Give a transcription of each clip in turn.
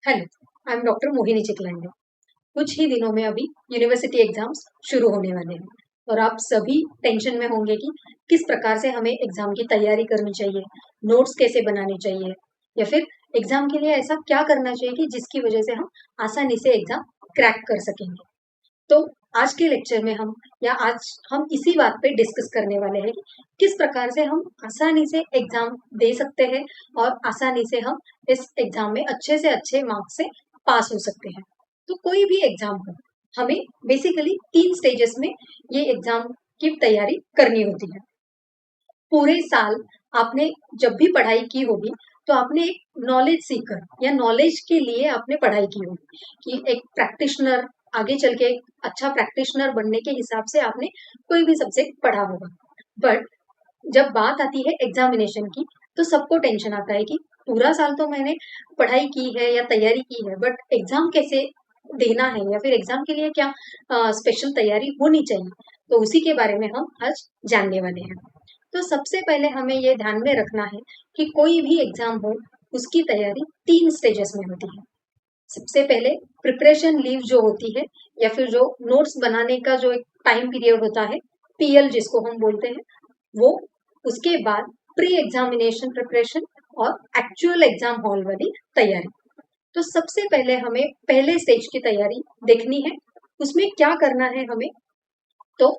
Hello, I am doctor Mohini Chitlande. कुछ ही दिनों में अभी यूनिवर्सिटी एग्जाम्स शुरू होने वाले हैं और आप सभी टेंशन में होंगे कि किस प्रकार से हमें एग्जाम की तैयारी करनी चाहिए, नोट्स कैसे बनाने चाहिए या फिर एग्जाम के लिए ऐसा क्या करना चाहिए कि जिसकी वजह से हम आसानी से एग्जाम क्रैक कर सकेंगे। तो आज के लेक्चर में आज हम इसी बात पे डिस्कस करने वाले हैं कि किस प्रकार से हम आसानी से एग्जाम दे सकते हैं और आसानी से हम इस एग्जाम में अच्छे से अच्छे मार्क्स से पास हो सकते हैं। तो कोई भी एग्जाम हो, हमें बेसिकली 3 स्टेजेस में ये एग्जाम की तैयारी करनी होती है। पूरे साल आपने जब भी पढ़ाई की होगी तो आपने एक नॉलेज सीकर या नॉलेज के लिए आपने पढ़ाई की होगी कि एक प्रैक्टिशनर आगे चल के अच्छा प्रैक्टिशनर बनने के हिसाब से आपने कोई भी सब्जेक्ट पढ़ा होगा। बट जब बात आती है एग्जामिनेशन की तो सबको टेंशन आता है कि पूरा साल तो मैंने पढ़ाई की है या तैयारी की है, बट एग्जाम कैसे देना है या फिर एग्जाम के लिए क्या स्पेशल तैयारी होनी चाहिए। तो उसी के बारे में हम आज जानने वाले हैं। तो सबसे पहले हमें ये ध्यान में रखना है कि कोई भी एग्जाम हो, उसकी तैयारी 3 स्टेजेस में होती है। सबसे पहले प्रिपरेशन लीव जो होती है या फिर जो नोट्स बनाने का जो एक टाइम पीरियड होता है, पीएल जिसको हम बोलते हैं, वो। उसके बाद प्री एग्जामिनेशन प्रिपरेशन और एक्चुअल एग्जाम हॉल वाली तैयारी। तो सबसे पहले हमें पहले स्टेज की तैयारी देखनी है। उसमें क्या करना है हमें? तो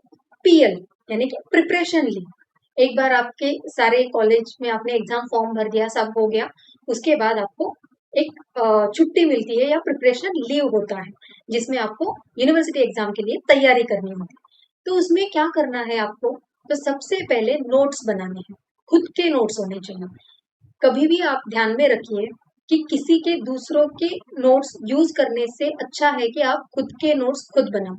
पीएल यानी कि प्रिपरेशन लीव। एक बार आपके सारे कॉलेज में आपने एग्जाम फॉर्म भर दिया, सब हो गया, उसके बाद आपको एक छुट्टी मिलती है या प्रिपरेशन लीव होता है जिसमें आपको यूनिवर्सिटी एग्जाम के लिए तैयारी करनी होती है। तो उसमें क्या करना है आपको? तो सबसे पहले नोट्स बनाने हैं, खुद के नोट्स होने चाहिए। कभी भी आप ध्यान में रखिए कि किसी के दूसरों के नोट्स यूज करने से अच्छा है कि आप खुद के नोट्स खुद बनाओ।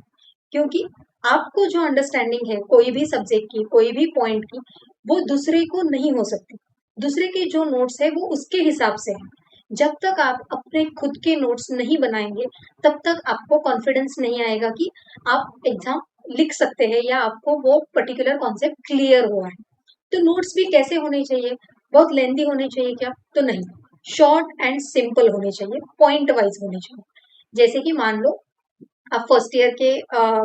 क्योंकि आपको जो अंडरस्टैंडिंग है कोई भी सब्जेक्ट की, कोई भी पॉइंट की, वो दूसरे को नहीं हो सकती। दूसरे के जो नोट्स है वो उसके हिसाब से है। जब तक आप अपने खुद के नोट्स नहीं बनाएंगे तब तक आपको कॉन्फिडेंस नहीं आएगा कि आप एग्जाम लिख सकते हैं या आपको वो पर्टिकुलर कॉन्सेप्ट क्लियर हुआ है। तो नोट्स भी कैसे होने चाहिए? बहुत लेंदी होने चाहिए क्या? तो नहीं, शॉर्ट एंड सिंपल होने चाहिए, पॉइंट वाइज होने चाहिए। जैसे कि मान लो आप फर्स्ट ईयर के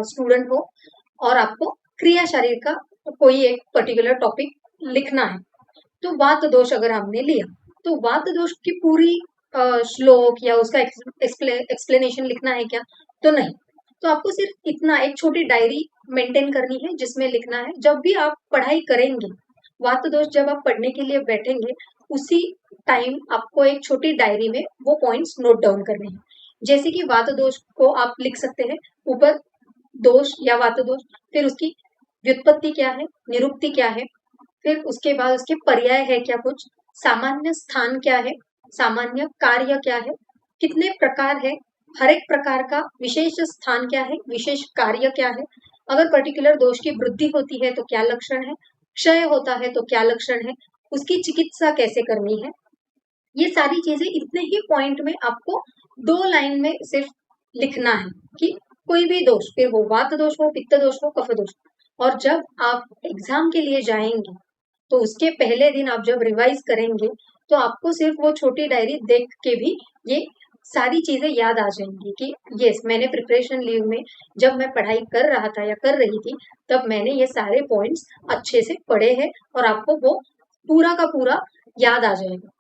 स्टूडेंट हो और आपको क्रिया शरीर का कोई एक पर्टिकुलर टॉपिक लिखना है। तो वात दोष अगर हमने लिया तो वात दोष की पूरी श्लोक या उसका एक्सप्लेनेशन लिखना है क्या? तो नहीं। तो आपको सिर्फ इतना एक छोटी डायरी मेंटेन करनी है जिसमें लिखना है। जब भी आप पढ़ाई करेंगे, वात दोष जब आप पढ़ने के लिए बैठेंगे, उसी टाइम आपको एक छोटी डायरी में वो पॉइंट्स नोट डाउन करने हैं। जैसे कि वात दोष को आप लिख सकते हैं ऊपर, दोष या वात दोष, फिर उसकी व्युत्पत्ति क्या है, निरुक्ति क्या है, फिर उसके बाद उसके पर्याय है क्या कुछ, सामान्य स्थान क्या है, सामान्य कार्य क्या है, कितने प्रकार है, हर एक प्रकार का विशेष स्थान क्या है, विशेष कार्य क्या है, अगर पर्टिकुलर दोष की वृद्धि होती है तो क्या लक्षण है, क्षय होता है तो क्या लक्षण है, उसकी चिकित्सा कैसे करनी है। ये सारी चीजें इतने ही पॉइंट में आपको 2 लाइन में सिर्फ लिखना है कि कोई भी दोष, फिर वो वात दोष हो, पित्त दोष हो, कफ दोष। और जब आप एग्जाम के लिए जाएंगे तो उसके पहले दिन आप जब रिवाइज करेंगे तो आपको सिर्फ वो छोटी डायरी देख के भी ये सारी चीजें याद आ जाएंगी कि यस, मैंने प्रिपरेशन लीव में जब मैं पढ़ाई कर रहा था या कर रही थी तब मैंने ये सारे पॉइंट्स अच्छे से पढ़े हैं और आपको वो पूरा का पूरा याद आ जाएगा।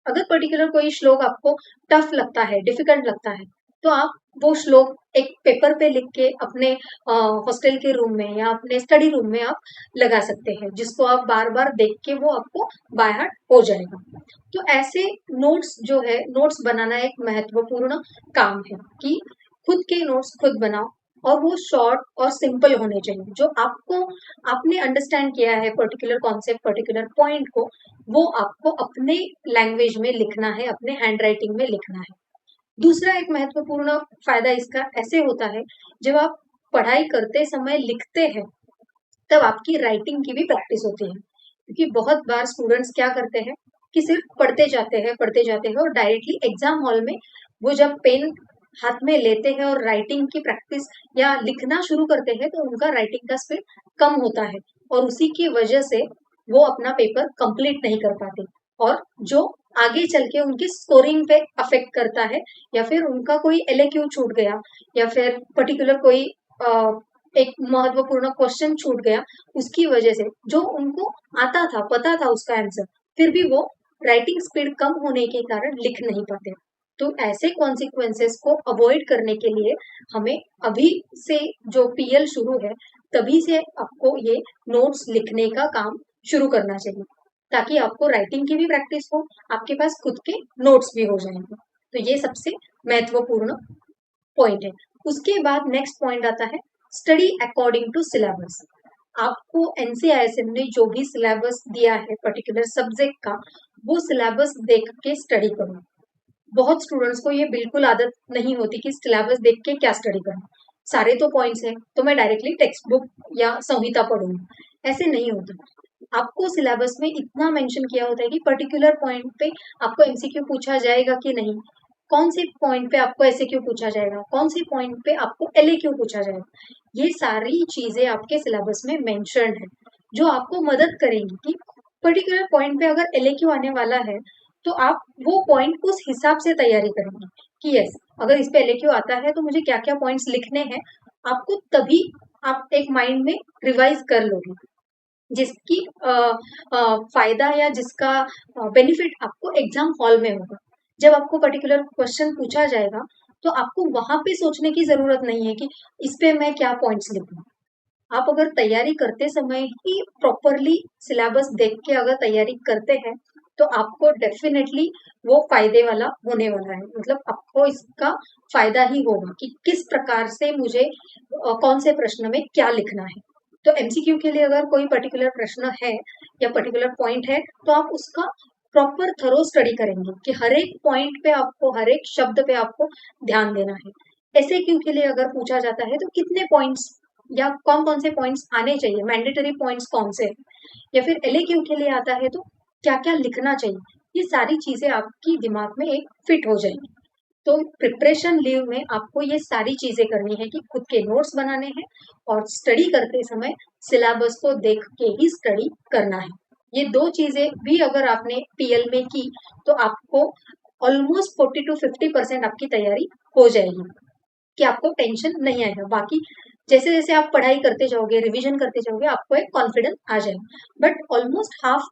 अगर पर्टिकुलर कोई श्लोक आपको टफ लगता है, डिफिकल्ट लगता है, तो आप वो श्लोक एक पेपर पे लिख के अपने हॉस्टल के रूम में या अपने स्टडी रूम में आप लगा सकते हैं, जिसको आप बार बार देख के वो आपको बाय हार्ट हो जाएगा। तो ऐसे नोट्स जो है, नोट्स बनाना एक महत्वपूर्ण काम है कि खुद के नोट्स खुद बनाओ और वो शॉर्ट और सिंपल होने चाहिए। जो आपको आपने अंडरस्टैंड किया है पर्टिकुलर कॉन्सेप्ट, पर्टिकुलर पॉइंट को, वो आपको अपने लैंग्वेज में लिखना है, अपने हैंड राइटिंग में लिखना है। दूसरा एक महत्वपूर्ण फायदा इसका ऐसे होता है, जब आप पढ़ाई करते समय लिखते हैं तब आपकी राइटिंग की भी प्रैक्टिस होती है। क्योंकि बहुत बार स्टूडेंट्स क्या करते हैं कि सिर्फ पढ़ते जाते हैं और डायरेक्टली एग्जाम हॉल में वो जब पेन हाथ में लेते हैं और राइटिंग की प्रैक्टिस या लिखना शुरू करते हैं तो उनका राइटिंग का स्पीड कम होता है और उसी की वजह से वो अपना पेपर कंप्लीट नहीं कर पाते और जो आगे चल के उनकी स्कोरिंग पे अफेक्ट करता है, या फिर उनका कोई एलएक्यू छूट गया, या फिर पर्टिकुलर कोई एक महत्वपूर्ण क्वेश्चन छूट गया, उसकी वजह से जो उनको आता था, पता था उसका आंसर, फिर भी वो राइटिंग स्पीड कम होने के कारण लिख नहीं पाते। तो ऐसे कॉन्सिक्वेंसेस को अवॉइड करने के लिए हमें अभी से जो पीएल शुरू है, तभी से आपको ये नोट्स लिखने का काम शुरू करना चाहिए, ताकि आपको राइटिंग की भी प्रैक्टिस हो, आपके पास खुद के नोट्स भी हो जाएंगे। तो ये सबसे महत्वपूर्ण पॉइंट है। उसके बाद नेक्स्ट पॉइंट आता है स्टडी अकॉर्डिंग टू सिलेबस। आपको एनसीईआरटी ने जो भी सिलेबस दिया है पर्टिकुलर सब्जेक्ट का, वो सिलेबस देख के स्टडी करो। बहुत स्टूडेंट्स को ये बिल्कुल आदत नहीं होती कि सिलेबस देख के क्या स्टडी करना, सारे तो पॉइंट्स हैं तो मैं डायरेक्टली टेक्स्ट बुक या संहिता पढ़ूंगी, ऐसे नहीं होता। आपको सिलेबस में इतना मेंशन किया होता है कि पर्टिकुलर पॉइंट पे आपको एमसीक्यू पूछा जाएगा कि नहीं, कौन से पॉइंट पे आपको एसएक्यू पूछा जाएगा, कौन से पॉइंट पे आपको एलएक्यू पूछा जाएगा, ये सारी चीजें आपके सिलेबस में मेंशन्ड है, जो आपको मदद करेंगी कि पर्टिकुलर पॉइंट पे अगर एलएक्यू आने वाला है, तो आप वो पॉइंट उस हिसाब से तैयारी करेंगे कि यस, अगर इस पे एलएक्यू आता है तो मुझे क्या क्या पॉइंट्स लिखने हैं। आपको तभी आप एक माइंड में रिवाइज कर लोगे, जिसकी फायदा या जिसका बेनिफिट आपको एग्जाम हॉल में होगा। जब आपको पर्टिकुलर क्वेश्चन पूछा जाएगा, तो आपको वहां पे सोचने की जरूरत नहीं है कि इस पे मैं क्या पॉइंट्स लिखूं। आप अगर तैयारी करते समय ही प्रॉपरली सिलेबस देख के अगर तैयारी करते हैं, तो आपको डेफिनेटली वो फायदे वाला होने वाला है। मतलब आपको इसका फायदा ही होगा कि किस प्रकार से मुझे कौन से प्रश्न में क्या लिखना है। तो एमसीक्यू के लिए अगर कोई पर्टिकुलर प्रश्न है या पर्टिकुलर पॉइंट है, तो आप उसका प्रॉपर थरो स्टडी करेंगे कि हर एक पॉइंट पे आपको, हर एक शब्द पे आपको ध्यान देना है। ऐसे क्यू के लिए अगर पूछा जाता है तो कितने पॉइंट्स या कौन कौन से पॉइंट्स आने चाहिए, मैंडेटरी पॉइंट्स कौन से, या फिर एलएक्यू के लिए आता है तो क्या क्या लिखना चाहिए, ये सारी चीजें आपकी दिमाग में एक फिट हो जाएंगी। तो प्रिपरेशन लीव में आपको ये सारी चीजें करनी है कि खुद के नोट्स बनाने हैं, और स्टडी करते समय सिलेबस को देख के ही स्टडी करना है। ये दो चीजें भी अगर आपने पीएल में की, तो आपको ऑलमोस्ट 40 to 50% आपकी तैयारी हो जाएगी, कि आपको टेंशन नहीं आएगा। बाकी जैसे जैसे आप पढ़ाई करते जाओगे, रिवीजन करते जाओगे, आपको एक कॉन्फिडेंस आ जाएगा। बट ऑलमोस्ट हाफ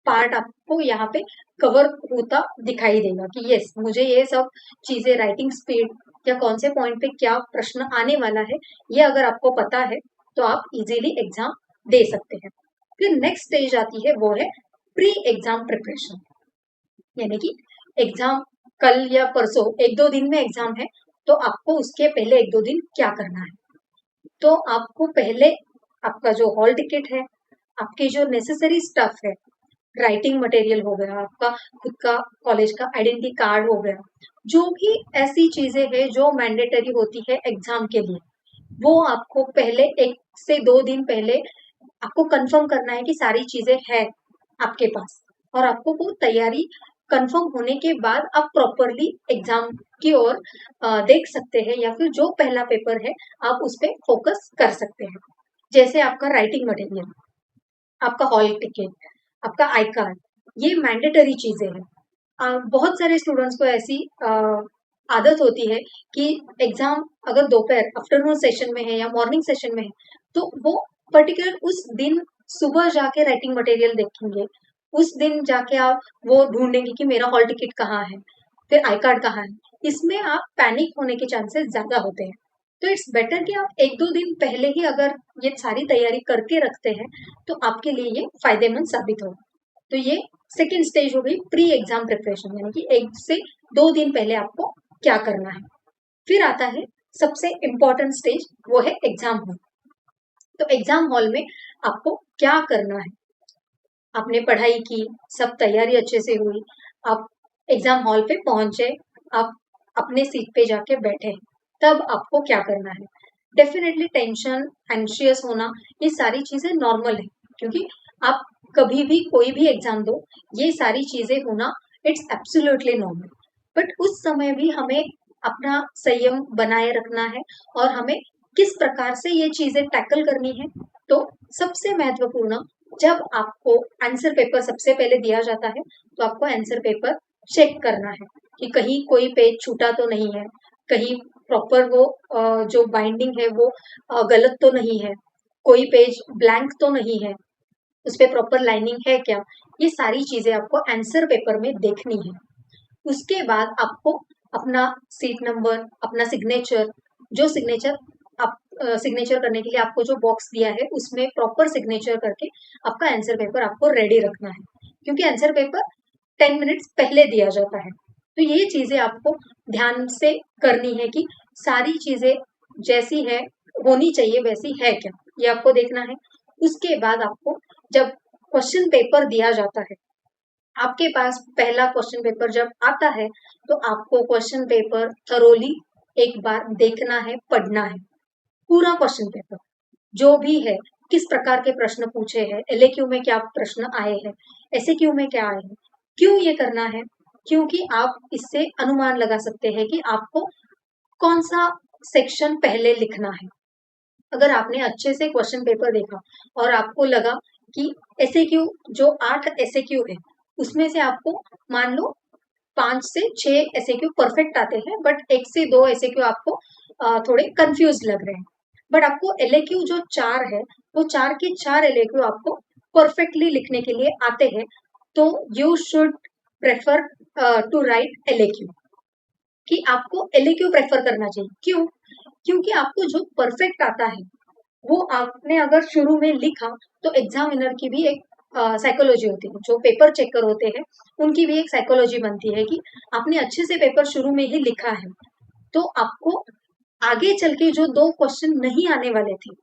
पार्ट आपको यहाँ पे कवर होता दिखाई देगा कि यस, मुझे ये सब चीजें, राइटिंग स्पीड या कौन से पॉइंट पे क्या प्रश्न आने वाला है, ये अगर आपको पता है, तो आप इजीली एग्जाम दे सकते हैं। फिर नेक्स्ट स्टेज आती है, वो है प्री एग्जाम प्रिपरेशन। यानी कि एग्जाम कल या परसों, एक दो दिन में एग्जाम है, तो आपको उसके पहले एक दो दिन क्या करना है। तो आपको पहले आपका जो हॉल टिकट है, आपके जो नेसेसरी स्टफ है, राइटिंग मटेरियल हो गया, आपका खुद का कॉलेज का आइडेंटिटी कार्ड हो गया, जो भी ऐसी चीजें हैं जो मैंडेटरी होती है एग्जाम के लिए, वो आपको पहले 1 से 2 दिन पहले आपको कंफर्म करना है कि सारी चीजें है आपके पास। और आपको वो तैयारी कंफर्म होने के बाद आप प्रॉपरली एग्जाम की ओर देख सकते हैं, या फिर जो पहला पेपर है आप उस पर फोकस कर सकते हैं। जैसे आपका राइटिंग मटेरियल, आपका हॉल टिकट, आपका आई कार्ड, ये मैंडेटरी चीजें हैं। बहुत सारे स्टूडेंट्स को ऐसी आदत होती है कि एग्जाम अगर दोपहर आफ्टरनून सेशन में है या मॉर्निंग सेशन में है, तो वो पर्टिकुलर उस दिन सुबह जाके राइटिंग मटेरियल देखेंगे, उस दिन जाके आप वो ढूंढेंगे कि मेरा हॉल टिकट कहाँ है, फिर आई कार्ड कहाँ है। इसमें आप पैनिक होने के चांसेस ज्यादा होते हैं। तो इट्स बेटर कि आप एक दो दिन पहले ही अगर ये सारी तैयारी करके रखते हैं, तो आपके लिए ये फायदेमंद साबित होगा। तो ये सेकेंड स्टेज हो गई प्री एग्जाम प्रिपरेशन, यानी कि 1 से 2 दिन पहले आपको क्या करना है। फिर आता है सबसे इम्पोर्टेंट स्टेज, वो है एग्जाम हॉल। तो एग्जाम हॉल में आपको क्या करना है। आपने पढ़ाई की, सब तैयारी अच्छे से हुई, आप एग्जाम हॉल पे पहुंचे, आप अपने सीट पे जाके बैठे, तब आपको क्या करना है। डेफिनेटली टेंशन, एंशियस होना, ये सारी चीजें नॉर्मल है, क्योंकि आप कभी भी कोई भी एग्जाम दो, ये सारी चीजें होना इट्स एब्सोल्युटली नॉर्मल। बट उस समय भी हमें अपना संयम बनाए रखना है, और हमें किस प्रकार से ये चीजें टैकल करनी है। तो सबसे महत्वपूर्ण जब आपको आंसर पेपर सबसे पहले दिया जाता है तो आपको आंसर पेपर चेक करना है कि कहीं कोई पेज छूटा तो नहीं है, कहीं प्रॉपर वो जो बाइंडिंग है वो गलत तो नहीं है, कोई पेज ब्लैंक तो नहीं है, उस पे प्रॉपर लाइनिंग है क्या, ये सारी चीजें आपको आंसर पेपर में देखनी है। उसके बाद आपको अपना सीट नंबर, अपना सिग्नेचर, जो सिग्नेचर आप सिग्नेचर करने के लिए आपको जो बॉक्स दिया है उसमें प्रॉपर सिग्नेचर करके आपका आंसर पेपर आपको रेडी रखना है, क्योंकि आंसर पेपर 10 मिनट्स पहले दिया जाता है। तो ये चीजें आपको ध्यान से करनी है कि सारी चीजें जैसी है होनी चाहिए वैसी है क्या, ये आपको देखना है। उसके बाद आपको जब क्वेश्चन पेपर दिया जाता है, आपके पास पहला क्वेश्चन पेपर जब आता है तो आपको क्वेश्चन पेपर थरोली एक बार देखना है, पढ़ना है पूरा क्वेश्चन पेपर, जो भी है, किस प्रकार के प्रश्न पूछे हैं, एलएक्यू में क्या प्रश्न आए हैं, एसएक्यू में क्या आए हैं। क्यों ये करना है? क्योंकि आप इससे अनुमान लगा सकते हैं कि आपको कौन सा सेक्शन पहले लिखना है। अगर आपने अच्छे से क्वेश्चन पेपर देखा और आपको लगा कि एसएक्यू जो 8 एसएक्यू है उसमें से आपको मान लो 5 से 6 एसएक्यू परफेक्ट आते हैं, बट 1 से 2 एसएक्यू आपको थोड़े कंफ्यूज लग रहे हैं, बट आपको एलएक्यू जो 4 है वो 4 के 4 एलएक्यू आपको परफेक्टली लिखने के लिए आते हैं, तो you should prefer to write LAQ, कि आपको एलएक्यू प्रेफर करना चाहिए। क्यों? क्योंकि आपको जो परफेक्ट आता है वो आपने अगर शुरू में लिखा तो एग्जामिनर की भी एक साइकोलॉजी होती है, जो पेपर चेकर होते हैं उनकी भी एक साइकोलॉजी बनती है कि आपने अच्छे से पेपर शुरू में ही लिखा है, तो आपको आगे चल के जो 2 क्वेश्चन नहीं आने वाले थे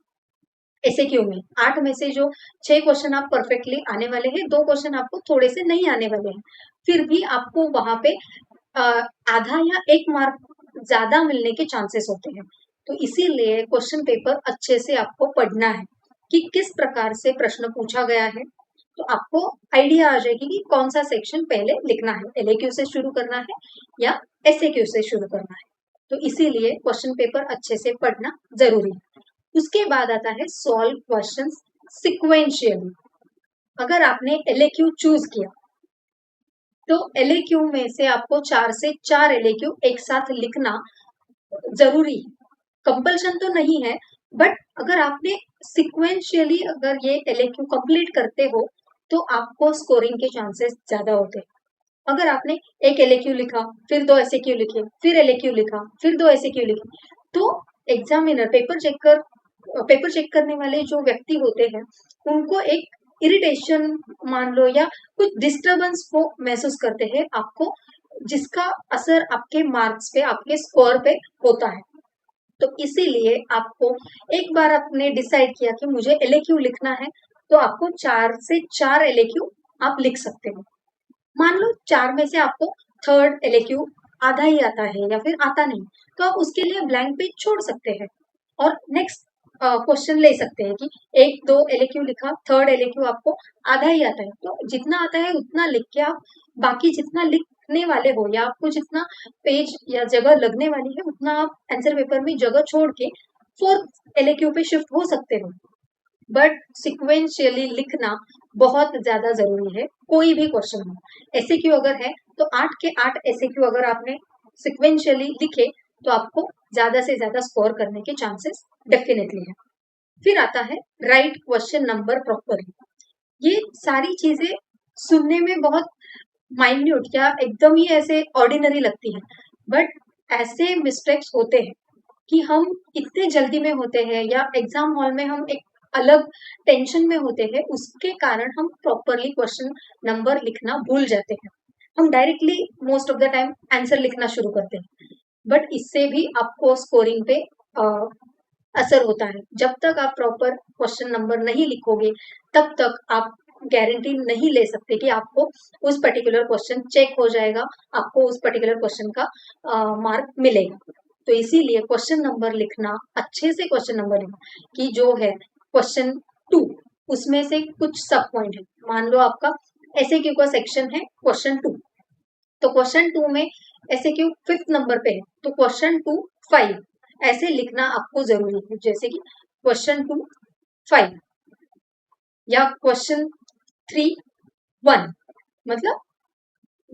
एसएक्यू में, 8 में से जो 6 क्वेश्चन आप परफेक्टली आने वाले हैं, 2 क्वेश्चन आपको थोड़े से नहीं आने वाले हैं, फिर भी आपको वहां पे अ, आधा या 1 मार्क ज्यादा मिलने के चांसेस होते हैं। तो इसीलिए क्वेश्चन पेपर अच्छे से आपको पढ़ना है कि किस प्रकार से प्रश्न पूछा गया है, तो आपको आइडिया आ जाएगी कि कौन सा सेक्शन पहले लिखना है, एलएक्यू से शुरू करना है या एसएक्यू से शुरू करना है। तो इसीलिए क्वेश्चन पेपर अच्छे से पढ़ना जरूरी है। उसके बाद आता है सॉल्व क्वेश्चंस सिक्वेंशियली। अगर आपने एलएक्यू चूज किया तो एलएक्यू में से आपको 4 से 4 एलएक्यू एक साथ लिखना जरूरी है, कंपल्शन तो नहीं है, बट अगर आपने सिक्वेंशियली अगर ये एलएक्यू कंप्लीट करते हो तो आपको स्कोरिंग के चांसेस ज्यादा होते हैं। अगर आपने एक एलएक्यू लिखा, फिर 2 एसएक्यू लिखे, फिर एलएक्यू लिखा, फिर 2 एसएक्यू लिखे, तो एग्जामिनर पेपर चेक करने वाले जो व्यक्ति होते हैं उनको एक इरिटेशन मान लो या कुछ डिस्टरबेंस को महसूस करते हैं आपको, जिसका असर आपके मार्क्स पे, आपके स्कोर पे होता है। तो इसीलिए आपको एक बार आपने डिसाइड किया कि मुझे एलएक्यू लिखना है तो आपको 4 से 4 एलएक्यू आप लिख सकते हो। मान लो 4 में से आपको थर्ड एलएक्यू आधा ही आता है या फिर आता नहीं, तो आप उसके लिए ब्लैंक पेज छोड़ सकते हैं और नेक्स्ट क्वेश्चन ले सकते हैं कि 1 2 एलएक्यू लिखा, थर्ड एलएक्यू आपको आधा ही आता है, तो जितना आता है उतना लिख के आप बाकी जितना लिखने वाले हो या आपको जितना पेज या जगह लगने वाली है उतना आप आंसर पेपर में जगह छोड़ के फोर्थ एलएक्यू पे शिफ्ट हो सकते हो। बट सिक्वेंशियली लिखना बहुत ज्यादा जरूरी है, कोई भी क्वेश्चन हो। एसएक्यू अगर है तो 8 के 8 एसएक्यू अगर आपने सिक्वेंशियली लिखे तो आपको ज्यादा से ज्यादा स्कोर करने के चांसेस डेफिनेटली है। फिर आता है राइट क्वेश्चन नंबर प्रॉपरली। ये सारी चीजें सुनने में बहुत माइन्यूट या एकदम ही ऐसे ऑर्डिनरी लगती है, बट ऐसे मिस्टेक्स होते हैं कि हम इतने जल्दी में होते हैं या एग्जाम हॉल में हम एक अलग टेंशन में होते हैं, उसके कारण हम प्रॉपरली क्वेश्चन नंबर लिखना भूल जाते हैं। हम directly most of the time answer लिखना शुरू करते हैं, बट इससे भी आपको स्कोरिंग पे असर होता है। जब तक आप प्रॉपर क्वेश्चन नंबर नहीं लिखोगे तब तक आप गारंटी नहीं ले सकते कि आपको उस पर्टिकुलर क्वेश्चन चेक हो जाएगा, आपको उस पर्टिकुलर क्वेश्चन का मार्क मिलेगा। तो इसीलिए क्वेश्चन नंबर लिखना, अच्छे से क्वेश्चन नंबर लिखना कि जो है क्वेश्चन 2 उसमें से कुछ सब पॉइंट है, मान लो आपका एसएक्यू का सेक्शन है क्वेश्चन 2, तो क्वेश्चन 2 में एसएक्यू 5th नंबर पे है तो क्वेश्चन 2 5 ऐसे लिखना आपको जरूरी है, जैसे कि क्वेश्चन 2 5 या क्वेश्चन 3.1, मतलब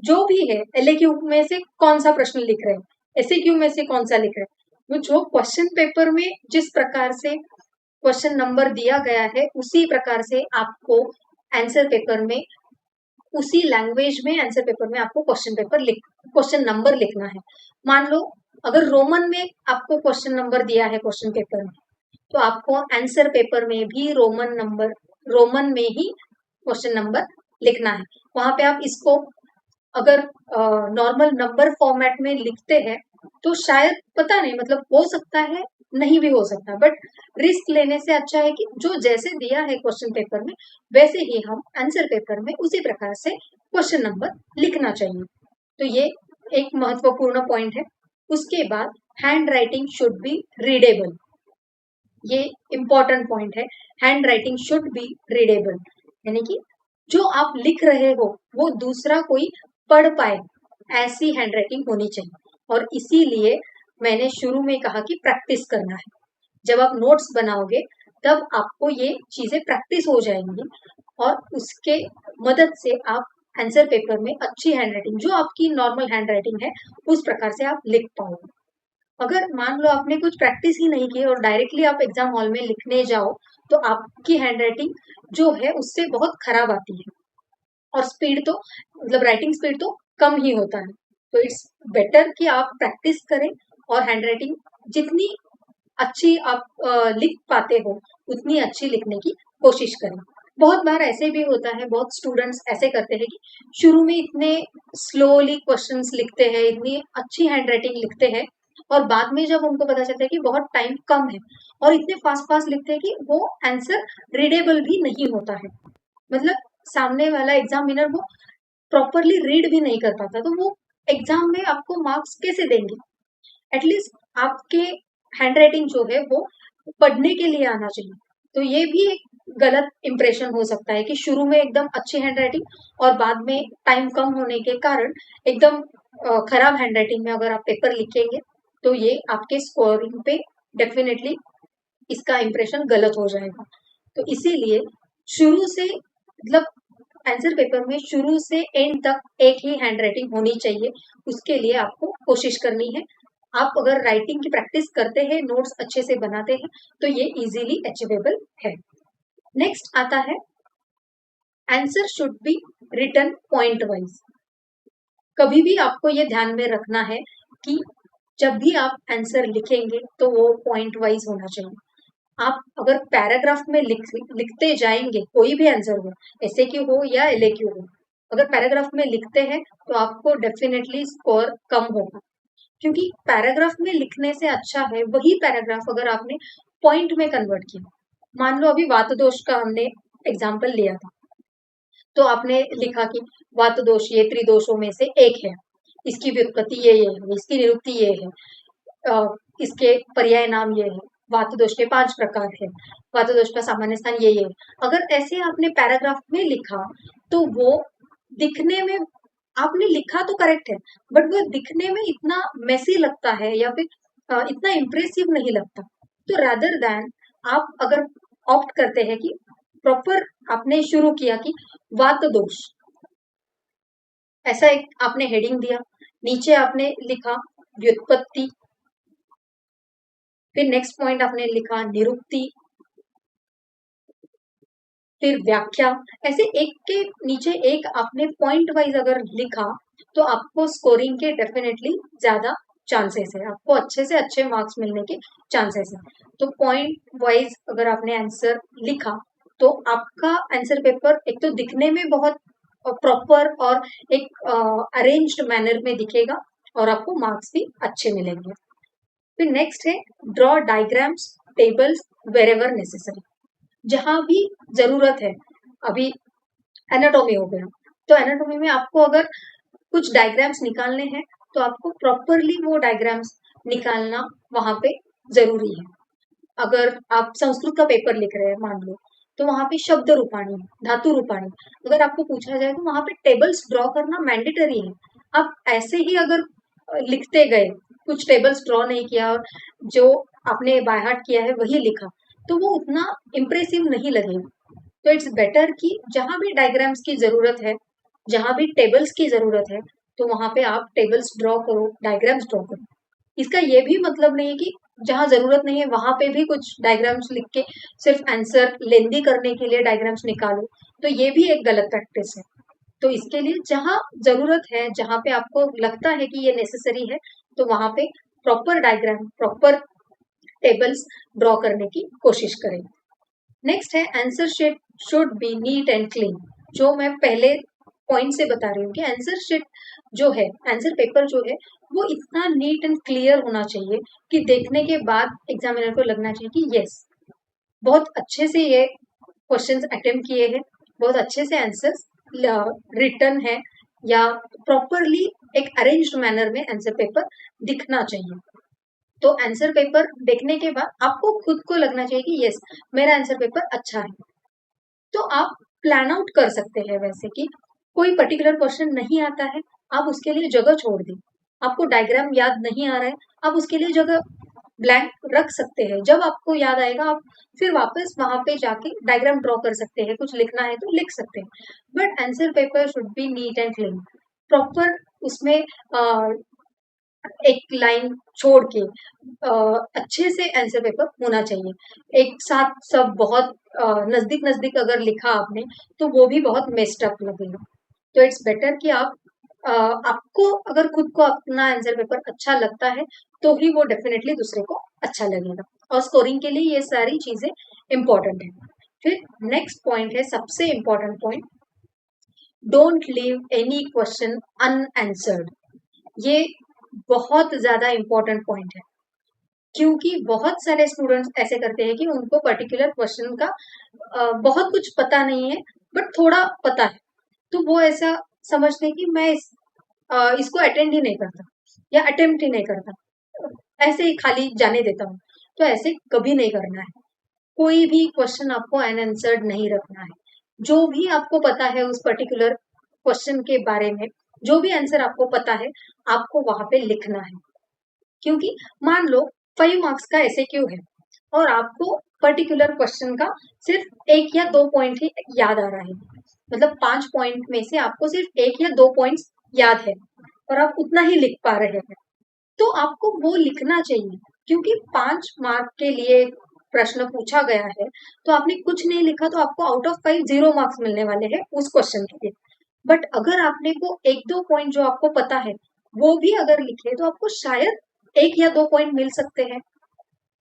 जो भी है LAQ में से कौन सा प्रश्न लिख रहे हैं, SAQ में से कौन सा लिख रहे हैं, जो क्वेश्चन पेपर में जिस प्रकार से क्वेश्चन नंबर दिया गया है उसी प्रकार से आपको आंसर पेपर में, उसी लैंग्वेज में आंसर पेपर में आपको क्वेश्चन नंबर लिखना है। मान लो अगर रोमन में आपको क्वेश्चन नंबर दिया है क्वेश्चन पेपर में, तो आपको आंसर पेपर में भी रोमन में ही क्वेश्चन नंबर लिखना है। वहां पे आप इसको अगर नॉर्मल नंबर फॉर्मेट में लिखते हैं तो शायद पता नहीं, मतलब हो सकता है, नहीं भी हो सकता, बट रिस्क लेने से अच्छा है कि जो जैसे दिया है क्वेश्चन पेपर में वैसे ही हम आंसर पेपर में उसी प्रकार से क्वेश्चन नंबर लिखना चाहिए। तो ये एक महत्वपूर्ण पॉइंट है। उसके बाद hand writing should be readable, ये इंपॉर्टेंट पॉइंट है। Hand writing should be readable, यानी कि जो आप लिख रहे हो वो दूसरा कोई पढ़ पाए, ऐसी हैंड राइटिंग होनी चाहिए। और इसीलिए मैंने शुरू में कहा कि प्रैक्टिस करना है। जब आप नोट्स बनाओगे तब आपको ये चीजें प्रैक्टिस हो जाएंगी और उसके मदद से आप आंसर पेपर में अच्छी हैंड राइटिंग, जो आपकी नॉर्मल हैंड राइटिंग है, उस प्रकार से आप लिख पाओगे। अगर मान लो आपने कुछ प्रैक्टिस ही नहीं की और डायरेक्टली आप एग्जाम हॉल में लिखने जाओ तो आपकी हैंडराइटिंग जो है उससे बहुत खराब आती है और स्पीड तो, मतलब राइटिंग स्पीड तो कम ही होता है। तो इट्स बेटर कि आप प्रैक्टिस करें और हैंडराइटिंग जितनी अच्छी आप लिख पाते हो उतनी अच्छी लिखने की कोशिश करें। बहुत बार ऐसे भी होता है, बहुत स्टूडेंट्स ऐसे करते हैं कि शुरू में इतने स्लोली क्वेश्चंस लिखते हैं, इतनी अच्छी हैंडराइटिंग लिखते हैं और बाद में जब उनको पता चलता है कि बहुत टाइम कम है और इतने फास्ट फास्ट लिखते हैं कि वो आंसर रीडेबल भी नहीं होता है, मतलब सामने वाला एग्जामिनर वो प्रॉपरली रीड भी नहीं कर पाता, तो वो एग्जाम में आपको मार्क्स कैसे देंगे। एटलीस्ट आपके हैंडराइटिंग जो है वो पढ़ने के लिए आना चाहिए। तो ये भी एक गलत इंप्रेशन हो सकता है कि शुरू में एकदम अच्छी हैंडराइटिंग और बाद में टाइम कम होने के कारण एकदम खराब हैंडराइटिंग में अगर आप पेपर लिखेंगे तो ये आपके स्कोरिंग पे डेफिनेटली इसका इंप्रेशन गलत हो जाएगा। तो इसीलिए शुरू से, मतलब आंसर पेपर में शुरू से एंड तक एक ही हैंडराइटिंग होनी चाहिए, उसके लिए आपको कोशिश करनी है। आप अगर राइटिंग की प्रैक्टिस करते हैं, नोट्स अच्छे से बनाते हैं, तो ये इजीली अचीवेबल है। नेक्स्ट आता है answer should be written point wise. कभी भी आपको ये ध्यान में रखना है कि जब भी आप आंसर लिखेंगे तो वो पॉइंट वाइज होना चाहिए। आप अगर पैराग्राफ में लिखते जाएंगे, कोई भी आंसर हो, SAQ हो या LAQ हो, अगर पैराग्राफ में लिखते हैं तो आपको डेफिनेटली स्कोर कम होगा, क्योंकि पैराग्राफ में लिखने से अच्छा है वही पैराग्राफ अगर आपने पॉइंट में कन्वर्ट किया। मान लो अभी वात दोष का हमने एग्जाम्पल लिया था, तो आपने लिखा कि वात दोष ये त्रिदोषों में से एक है, इसकी व्युत्पत्ति ये है, इसकी निरुक्ति ये है, इसके पर्याय नाम ये है, वात दोष के 5 प्रकार है, वात दोष का सामान्य स्थान ये है। अगर ऐसे आपने पैराग्राफ में लिखा तो वो दिखने में, आपने लिखा तो करेक्ट है बट वो दिखने में इतना मेसी लगता है या फिर इतना इम्प्रेसिव नहीं लगता। तो रादर देन आप अगर ऑप्ट करते हैं कि प्रॉपर आपने शुरू किया कि वात दोष, ऐसा एक आपने हेडिंग दिया, नीचे आपने लिखा व्युत्पत्ति, फिर नेक्स्ट पॉइंट आपने लिखा निरुक्ति, फिर व्याख्या, ऐसे एक के नीचे एक आपने पॉइंट वाइज अगर लिखा तो आपको स्कोरिंग के डेफिनेटली ज्यादा चांसेस है, आपको अच्छे से अच्छे मार्क्स मिलने के चांसेस है। तो पॉइंट वाइज अगर आपने आंसर लिखा तो आपका आंसर पेपर एक तो दिखने में बहुत प्रॉपर और एक अरेंज्ड मैनर में दिखेगा और आपको मार्क्स भी अच्छे मिलेंगे। फिर नेक्स्ट है draw diagrams, tables wherever necessary, जहां भी जरूरत है। अभी एनाटॉमी हो गया, तो एनाटॉमी में आपको अगर कुछ डायग्राम्स निकालने हैं तो आपको प्रॉपरली वो डायग्राम्स निकालना वहां पे जरूरी है। अगर आप संस्कृत का पेपर लिख रहे हैं मान लो, तो वहां पे शब्द रूपाणी, धातु रूपाणी, अगर आपको पूछा जाए तो वहां पे टेबल्स ड्रॉ करना मैंडेटरी है। आप ऐसे ही अगर लिखते गए, कुछ टेबल्स ड्रॉ नहीं किया और जो आपने बाय हार्ट किया है वही लिखा, तो वो उतना इम्प्रेसिव नहीं लगेगा। तो इट्स बेटर कि जहां भी डायग्राम्स की जरूरत है, जहां भी टेबल्स की जरूरत है, तो वहां पे आप टेबल्स ड्रॉ करो, डायग्राम्स ड्रॉ करो। इसका ये भी मतलब नहीं है कि जहां जरूरत नहीं है वहां पे भी कुछ डायग्राम्स लिख के सिर्फ आंसर लेंदी करने के लिए डायग्राम्स निकालो, तो ये भी एक गलत प्रैक्टिस है। तो इसके लिए जहां जरूरत है, जहां पे आपको लगता है कि ये नेसेसरी है, तो वहां पे proper diagram, proper tables draw करने की कोशिश करें। नेक्स्ट है answer sheet should be neat and clean. जो मैं पहले पॉइंट से बता रही हूँ कि आंसर शीट जो है, आंसर पेपर जो है, वो इतना नीट एंड क्लियर होना चाहिए कि देखने के बाद एग्जामिनर को लगना चाहिए कि यस, बहुत अच्छे से ये क्वेश्चंस अटेम्प्ट किए हैं, बहुत अच्छे से आंसर्स रिटर्न है, या प्रॉपरली एक अरेंज्ड मैनर में आंसर पेपर दिखना चाहिए। तो आंसर पेपर देखने के बाद आपको खुद को लगना चाहिए कि यस, मेरा आंसर पेपर अच्छा है। तो आप प्लान आउट कर सकते हैं वैसे कि कोई पर्टिकुलर क्वेश्चन नहीं आता है, आप उसके लिए जगह छोड़ दें। आपको डायग्राम याद नहीं आ रहा है, आप उसके लिए जगह ब्लैंक रख सकते हैं। जब आपको याद आएगा आप फिर वापस वहां पे जाके डायग्राम ड्रॉ कर सकते हैं, कुछ लिखना है तो लिख सकते हैं। But answer paper should be neat and clean, proper उसमें एक लाइन छोड़ के अच्छे से आंसर पेपर होना चाहिए। एक साथ सब बहुत नजदीक नजदीक अगर लिखा आपने तो वो भी बहुत मेस्ड अप लगेगा। तो इट्स बेटर कि आप आपको अगर खुद को अपना आंसर पेपर अच्छा लगता है तो ही वो डेफिनेटली दूसरे को अच्छा लगेगा, और स्कोरिंग के लिए ये सारी चीजें इंपॉर्टेंट है। फिर नेक्स्ट पॉइंट है सबसे important point, don't leave any question unanswered. ये बहुत ज्यादा इंपॉर्टेंट पॉइंट है, क्योंकि बहुत सारे स्टूडेंट्स ऐसे करते हैं कि उनको पर्टिकुलर क्वेश्चन का बहुत कुछ पता नहीं है, बट थोड़ा पता है, तो वो ऐसा समझते हैं कि मैं इसको अटेंड ही नहीं करता या अटेम्प्ट ही नहीं करता, ऐसे ही खाली जाने देता हूँ। तो ऐसे कभी नहीं करना है। कोई भी क्वेश्चन आपको अनआंसर्ड नहीं रखना है। जो भी आपको पता है उस पर्टिकुलर क्वेश्चन के बारे में, जो भी आंसर आपको पता है, आपको वहां पे लिखना है। क्योंकि मान लो 5 मार्क्स का ऐसे क्यों है और आपको पर्टिकुलर क्वेश्चन का सिर्फ 1 या 2 पॉइंट ही याद आ रहा है, मतलब 5 पॉइंट में से आपको सिर्फ 1 या 2 पॉइंट्स याद है और आप उतना ही लिख पा रहे हैं, तो आपको वो लिखना चाहिए। क्योंकि 5 मार्क के लिए प्रश्न पूछा गया है, तो आपने कुछ नहीं लिखा तो आपको आउट ऑफ 5 0 मार्क्स मिलने वाले हैं उस क्वेश्चन के लिए। बट अगर आपने वो 1-2 पॉइंट जो आपको पता है वो भी अगर लिखे तो आपको शायद 1 या 2 पॉइंट मिल सकते हैं।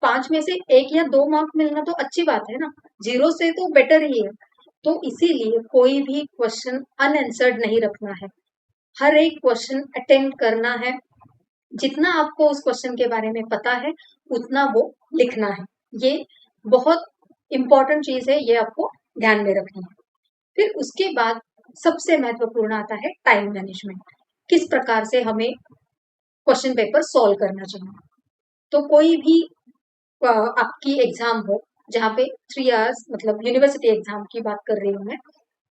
5 में से 1 या 2 मार्क मिलना तो अच्छी बात है ना, 0 से तो बेटर ही है। तो इसीलिए कोई भी क्वेश्चन अनआंसर्ड नहीं रखना है, हर एक क्वेश्चन अटेम्प्ट करना है। जितना आपको उस क्वेश्चन के बारे में पता है उतना वो लिखना है। ये बहुत इंपॉर्टेंट चीज है, ये आपको ध्यान में रखनी है। फिर उसके बाद सबसे महत्वपूर्ण आता है टाइम मैनेजमेंट। किस प्रकार से हमें क्वेश्चन पेपर सॉल्व करना चाहिए। तो कोई भी आपकी एग्जाम हो जहाँ पे 3 आवर्स, मतलब यूनिवर्सिटी एग्जाम की बात कर रही हूँ मैं,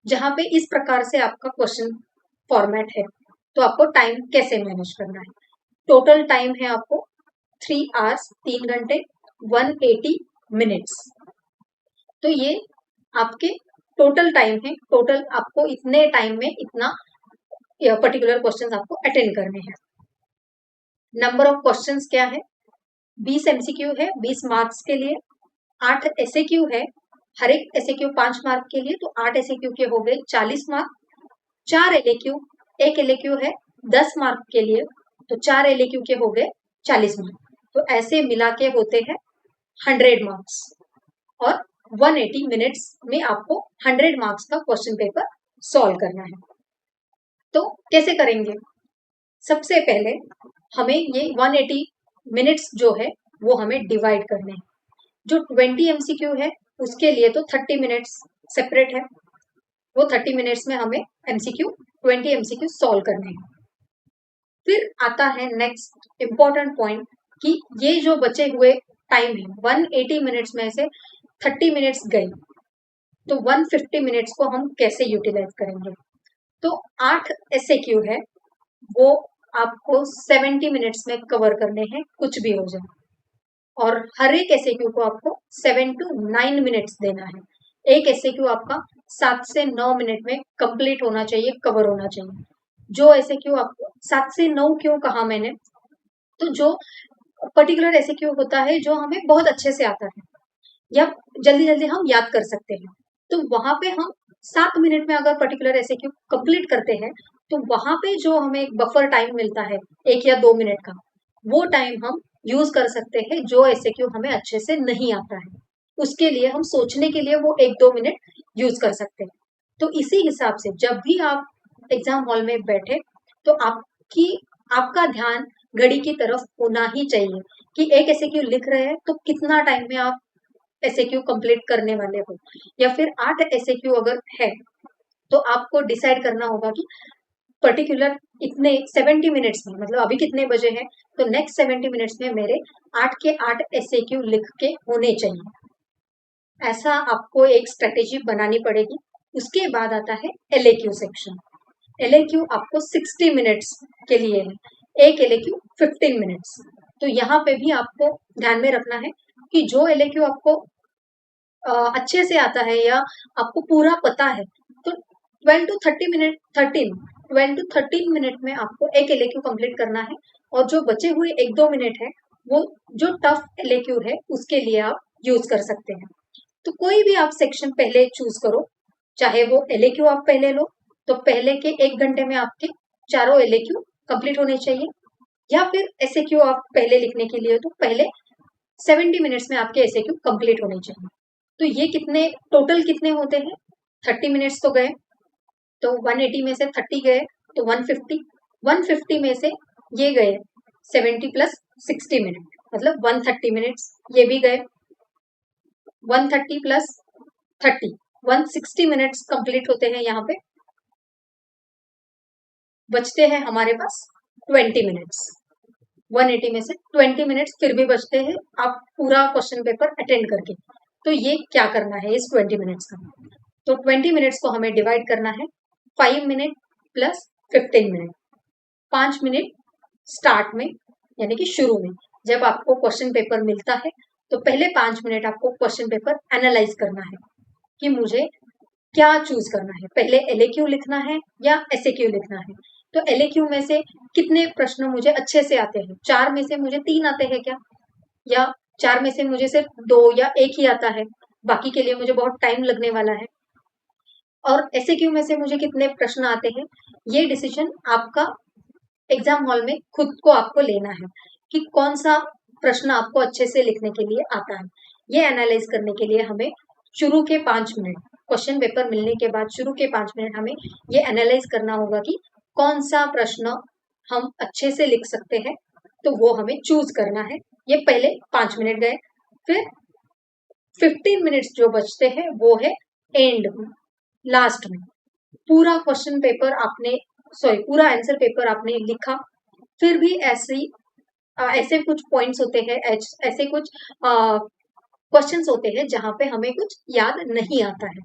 जहाँ पे इस प्रकार से आपका क्वेश्चन फॉर्मेट है, तो आपको टाइम कैसे मैनेज करना है। टोटल टाइम है आपको 3 आवर्स, 3 घंटे, 180 मिनट्स। तो ये आपके टोटल टाइम है, टोटल आपको इतने टाइम में इतना पर्टिकुलर क्वेश्चंस आपको अटेंड करने हैं। नंबर ऑफ क्वेश्चंस क्या है, 20 एमसीक्यू है 20 मार्क्स के लिए, 8 एसएक्यू है, हर एक एसएक्यू 5 मार्क के लिए, तो 8 एसएक्यू के हो गए 40 मार्क। 4 एलएक्यू, एक एलएक्यू है 10 मार्क के लिए, तो 4 एलएक्यू के हो गए 40 मार्क। तो ऐसे मिला के होते हैं 100 मार्क्स, और 180 मिनट्स में आपको 100 मार्क्स का क्वेश्चन पेपर सॉल्व करना है। तो कैसे करेंगे, सबसे पहले हमें ये 180 मिनट्स जो है वो हमें डिवाइड करने हैं। जो 20 एमसीक्यू है उसके लिए तो 30 मिनट्स सेपरेट है, वो 30 मिनट्स में हमें एमसीक्यू 20 एमसीक्यू सॉल्व करने हैं। फिर आता है नेक्स्ट इम्पॉर्टेंट पॉइंट कि ये जो बचे हुए टाइम है 180 मिनट्स में से 30 मिनट्स गए, तो 150 मिनट्स को हम कैसे यूटिलाइज करेंगे। तो 8 एसएक्यू है, वो आपको 70 मिनट्स में कवर करने हैं, कुछ भी हो जाए, और हर एक एसएक्यू को आपको 7 to 9 मिनट्स देना है। एक एसएक्यू आपका 7 से 9 मिनट में कंप्लीट होना चाहिए, कवर होना चाहिए। जो एसएक्यू आपको 7 से 9 क्यों कहा मैंने, तो जो पर्टिकुलर एसएक्यू होता है जो हमें बहुत अच्छे से आता है या जल्दी जल्दी हम याद कर सकते हैं, तो वहां पे हम 7 मिनट में अगर पर्टिकुलर एसएक्यू कंप्लीट करते हैं, तो वहां पे जो हमें एक बफर टाइम मिलता है 1 या 2 मिनट का, वो टाइम हम यूज कर सकते हैं जो एसएक्यू हमें अच्छे से नहीं आता है, उसके लिए हम सोचने के लिए वो 1-2 मिनट यूज कर सकते हैं। तो इसी हिसाब से जब भी आप एग्जाम हॉल में बैठे, तो आपकी आपका ध्यान घड़ी की तरफ होना ही चाहिए कि एक एसएक्यू लिख रहे हैं तो कितना टाइम में आप एसएक्यू कंप्लीट करने वाले हो, या फिर 8 एसएक्यू अगर है तो आपको डिसाइड करना होगा कि पर्टिकुलर इतने 70 मिनट्स में, मतलब अभी कितने बजे हैं, तो नेक्स्ट 70 मिनट्स में मेरे 8 के 8 एसएक्यू लिख के होने चाहिए। ऐसा आपको एक स्ट्रेटेजी बनानी पड़ेगी। उसके बाद आता है एलएक्यू सेक्शन। एलएक्यू आपको 60 मिनट्स के लिए है, एक एलएक्यू 15 मिनट्स। तो यहाँ पे भी आपको ध्यान में रखना है कि जो एलएक्यू आपको अच्छे से आता है या आपको पूरा पता है, तो 12 टू 13 मिनट में आपको एक एलएक्यू कंप्लीट करना है। और जो बचे हुए 1-2 मिनट है, वो जो टफ एलएक्यू है उसके लिए आप यूज कर सकते हैं। तो कोई भी आप सेक्शन पहले चूज करो, चाहे वो एलएक्यू आप पहले लो, तो पहले के 1 घंटे में आपके चारों एलएक्यू कंप्लीट होने चाहिए, या फिर एसएक्यू आप पहले लिखने के लिए तो पहले 70 मिनट्स में आपके एसएक्यू कंप्लीट होने चाहिए। तो ये कितने टोटल कितने होते हैं, 30 मिनट्स तो गए, तो 180 में से 30 गए तो 150, 150 में से ये गए 70 प्लस 60 मिनट, मतलब 130 मिनट्स, ये भी गए 130 प्लस 30, 160 मिनट्स कंप्लीट होते हैं। यहाँ पे बचते हैं हमारे पास 20 मिनट्स, 180 में से 20 मिनट्स फिर भी बचते हैं आप पूरा क्वेश्चन पेपर अटेंड करके। तो ये क्या करना है इस 20 मिनट्स का, तो 20 मिनट्स को हमें डिवाइड करना है 5 minute plus 15 minute. 5 minute start में, यानी कि शुरू में जब आपको क्वेश्चन पेपर मिलता है, तो पहले 5 मिनट आपको क्वेश्चन पेपर एनालाइज करना है कि मुझे क्या चूज करना है, पहले एलएक्यू लिखना है या एसएक्यू लिखना है। तो एलएक्यू में से कितने प्रश्न मुझे अच्छे से आते हैं, 4 में से मुझे 3 आते हैं क्या, या 4 में से मुझे सिर्फ 2 या 1 ही आता है, बाकी के लिए मुझे बहुत टाइम लगने वाला है। और एसएक्यू में से मुझे कितने प्रश्न आते हैं, ये डिसीजन आपका एग्जाम हॉल में खुद को आपको लेना है कि कौन सा प्रश्न आपको अच्छे से लिखने के लिए आता है। ये एनालाइज करने के लिए हमें शुरू के 5 मिनट, क्वेश्चन पेपर मिलने के बाद शुरू के 5 मिनट हमें ये एनालाइज करना होगा कि कौन सा प्रश्न हम अच्छे से लिख सकते हैं, तो वो हमें चूज करना है। ये पहले 5 मिनट गए, फिर 15 मिनट्स जो बचते हैं वो है एंड में, लास्ट में। पूरा क्वेश्चन पेपर आपने, सॉरी पूरा आंसर पेपर आपने लिखा, फिर भी ऐसे कुछ पॉइंट्स होते हैं, ऐसे कुछ क्वेश्चंस होते हैं जहां पे हमें कुछ याद नहीं आता है।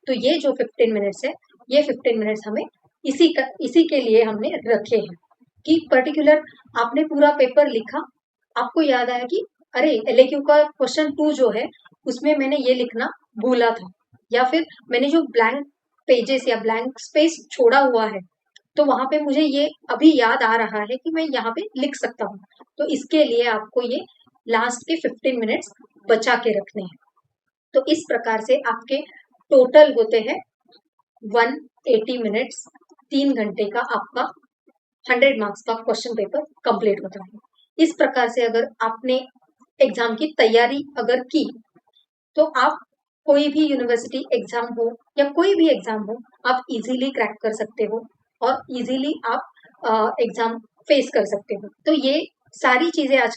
तो ये जो 15 मिनट्स है, ये 15 मिनट्स हमें इसी के लिए हमने रखे हैं कि पर्टिकुलर आपने पूरा पेपर लिखा, आपको याद आया कि अरे एलएक्यू का क्वेश्चन 2 जो है उसमें मैंने ये लिखना भूला था, या फिर मैंने जो ब्लैंक पेजेस या ब्लैंक स्पेस छोड़ा हुआ है, तो वहां पे मुझे ये अभी याद आ रहा है कि मैं यहाँ पे लिख सकता हूँ। तो इसके लिए आपको ये लास्ट के 15 मिनट्स बचा के रखने हैं। तो इस प्रकार से आपके टोटल होते हैं 180 मिनट्स, 3 घंटे का आपका 100 मार्क्स का क्वेश्चन पेपर कंप्लीट होता है। इस प्रकार से अगर आपने एग्जाम की तैयारी अगर की, तो आप कोई भी यूनिवर्सिटी एग्जाम हो या कोई भी एग्जाम हो, आप इजीली क्रैक कर सकते हो और इजीली आप एग्जाम फेस कर सकते हो। तो ये सारी चीजें आज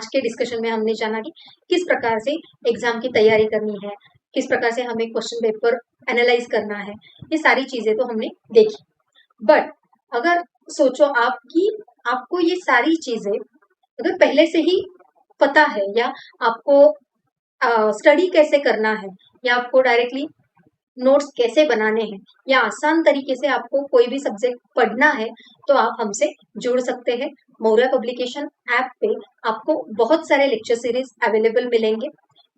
के डिस्कशन में हमने जाना कि किस प्रकार से एग्जाम की तैयारी करनी है, किस प्रकार से हमें क्वेश्चन पेपर एनालाइज करना है, ये सारी चीजें तो हमने देखी। बट अगर सोचो आप कि आपको ये सारी चीजें अगर पहले से ही पता है, या आपको स्टडी कैसे करना है, या आपको डायरेक्टली नोट्स कैसे बनाने हैं, या आसान तरीके से आपको कोई भी सब्जेक्ट पढ़ना है, तो आप हमसे जुड़ सकते हैं। मौर्य पब्लिकेशन ऐप पे आपको बहुत सारे लेक्चर सीरीज अवेलेबल मिलेंगे।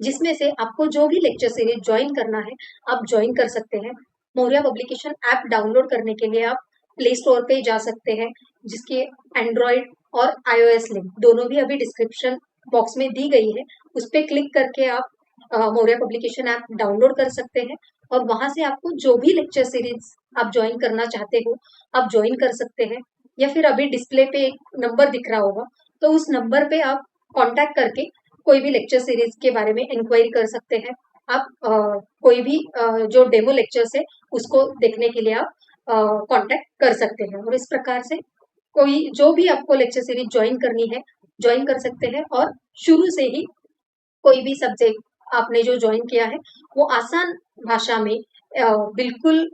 जिसमें से आपको जो भी लेक्चर सीरीज ज्वाइन करना है आप ज्वाइन कर सकते हैं। मौर्या पब्लिकेशन ऐप डाउनलोड करने के लिए आप प्ले स्टोर पे जा सकते हैं, जिसके एंड्रॉयड और आईओएस लिंक दोनों भी अभी डिस्क्रिप्शन बॉक्स में दी गई है। उस पर क्लिक करके आप मौर्या पब्लिकेशन ऐप डाउनलोड कर सकते हैं और वहां से आपको जो भी लेक्चर सीरीज आप ज्वाइन करना चाहते हो आप ज्वाइन कर सकते हैं। या फिर अभी डिस्प्ले पे एक नंबर दिख रहा होगा, तो उस नंबर पे आप कांटेक्ट करके कोई भी लेक्चर सीरीज के बारे में इंक्वायरी कर सकते हैं। आप कोई भी जो डेमो लेक्चर्स है उसको देखने के लिए आप कांटेक्ट कर सकते हैं और इस प्रकार से कोई जो भी आपको लेक्चर सीरीज ज्वाइन करनी है ज्वाइन कर सकते हैं और शुरू से ही कोई भी सब्जेक्ट आपने जो ज्वाइन किया है वो आसान भाषा में बिल्कुल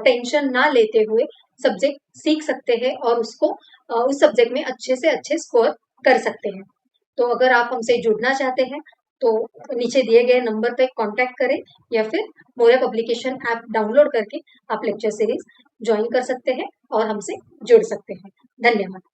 टेंशन ना लेते हुए सब्जेक्ट सीख सकते हैं और उसको उस सब्जेक्ट में अच्छे से अच्छे स्कोर कर सकते हैं। तो अगर आप हमसे जुड़ना चाहते हैं तो नीचे दिए गए नंबर पे कांटेक्ट करें या फिर मोया पब्लिकेशन ऐप डाउनलोड करके आप लेक्चर सीरीज ज्वाइन कर सकते हैं और हमसे जुड़ सकते हैं। धन्यवाद।